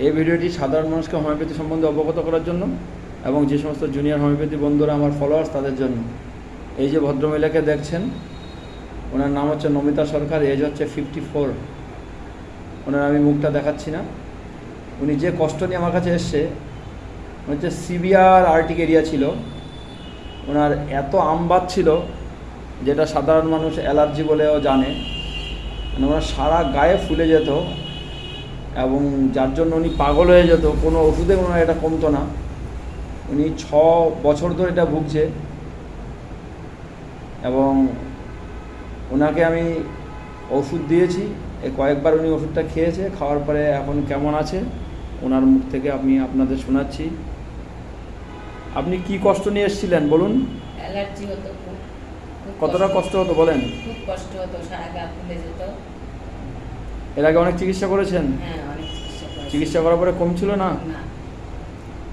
এই ভিডিওটি সাধারণ মানুষকে হোমিওপ্যাথি সম্বন্ধে অবগত করার জন্য এবং যে সমস্ত জুনিয়র হোমিওপ্যাথি বন্ধুরা আমার ফলোয়ার্স তাদের জন্য। এই যে ভদ্রমহিলাকে দেখছেন, ওনার নাম হচ্ছে নমিতা সরকার, এজ হচ্ছে 54। ওনার আমি মুখটা দেখাচ্ছি না। উনি যে কষ্ট নিয়ে আমার কাছে এসছে, হচ্ছে সিভিয়ার আর্টিক এরিয়া ছিল। ওনার এত আমবাত ছিল যেটা সাধারণ মানুষ অ্যালার্জি বলেও জানে, মানে ওনার সারা গায়ে ফুলে যেত এবং যার জন্য উনি পাগল হয়ে যেত। কোনো ওষুধে ওনার এটা কমতো না। উনি 6 বছর ধরে এটা ভুগছে এবং ওনাকে আমি ওষুধ দিয়েছি। কয়েকবার উনি ওষুধটা খেয়েছে, খাওয়ার পরে এখন কেমন আছে ওনার মুখ থেকে আমি আপনাদের শোনাচ্ছি। আপনি কি কষ্ট নিয়ে এসেছিলেন বলুন? অ্যালার্জি হতো, কতটা কষ্ট হতো বলেন? খুব কষ্ট হতো, সারা গা ফুলে যেত। এর আগে অনেক চিকিৎসা করেছেন? হ্যাঁ, অনেক চিকিৎসা করেছি। চিকিৎসা করার পরে কমছিল না? না,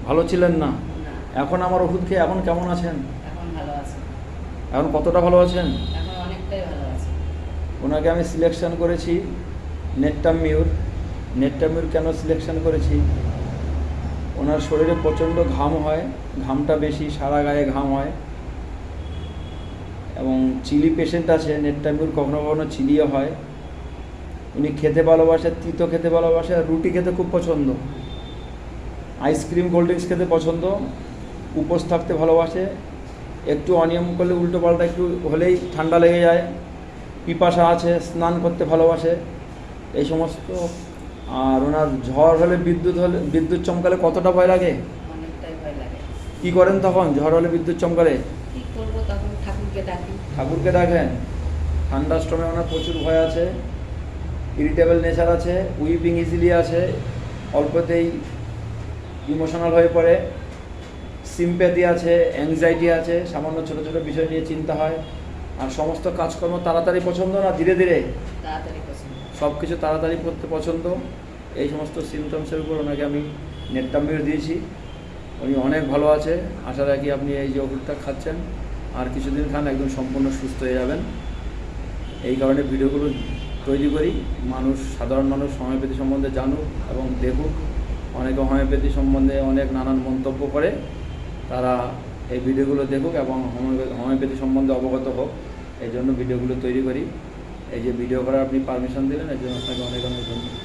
ভালো ছিলেন না? না। এখন আমার ওষুধ খেয়ে এখন কেমন আছেন? এখন ভালো আছে, এখন কতটা ভালো আছেন? এখন অনেকটাই ভালো আছে। ওনাকে আমি সিলেকশন করেছি নেট্টামিউর। নেট্টামিউর কেন সিলেকশন করেছি? ওনার শরীরে প্রচণ্ড ঘাম হয়, ঘামটা বেশি, সারা গায়ে ঘাম হয় এবং চিলি পেশেন্ট আছে। নেট্টামিউর কখনো কখনো চিলিও হয়। উনি খেতে ভালোবাসে, তিতো খেতে ভালোবাসে, আর রুটি খেতে খুব পছন্দ। আইসক্রিম কোল্ড ড্রিঙ্কস খেতে পছন্দ, উপোস থাকতে ভালোবাসে। একটু অনিয়ম করলে উল্টো পাল্টা একটু হলেই ঠান্ডা লেগে যায়। পিপাসা আছে, স্নান করতে ভালোবাসে, এই সমস্ত। আর ওনার ঝড় হলে বিদ্যুৎ চমকালে কতটা ভয় লাগে? অনেকটাই ভয় লাগে। কি করেন তখন ঝড় হলে বিদ্যুৎ চমকালে? কি করবো তখন? ঠাকুরকে ডাকি। ঠাকুরকে ডাকেন? ঠান্ডা স্ট্রমে ওনার প্রচুর ভয় আছে, ইরিটেবল নেচার আছে, উইপিং ইজিলি আছে, অল্পতেই ইমোশনাল হয়ে পড়ে, সিম্প্যাথি আছে, অ্যাংজাইটি আছে, সামান্য ছোটো ছোটো বিষয় নিয়ে চিন্তা হয়। আর সমস্ত কাজকর্ম তাড়াতাড়ি পছন্দ না ধীরে ধীরে? তাড়াতাড়ি পছন্দ। সব কিছু তাড়াতাড়ি করতে পছন্দ। এই সমস্ত সিমটমসের উপর ওনাকে আমি নেট্টামিউর দিয়েছি। উনি অনেক ভালো আছে। আশা রাখি আপনি এই যে ওষুধটা খাচ্ছেন আর কিছুদিন খান, একদম সম্পূর্ণ সুস্থ হয়ে যাবেন। এই কারণে ভিডিওগুলো তৈরি করি, মানুষ, সাধারণ মানুষ হোমিওপ্যাথি সম্বন্ধে জানুক এবং দেখুক। অনেকে হোমিওপ্যাথি সম্বন্ধে অনেক নানান মন্তব্য করে, তারা এই ভিডিওগুলো দেখুক এবং হোমিওপ্যাথি সম্বন্ধে অবগত হোক। এই জন্য ভিডিওগুলো তৈরি করি। এই যে ভিডিও করার আপনি পারমিশন দিলেন, এর জন্য আপনাকে অনেক অনেক ধন্যবাদ।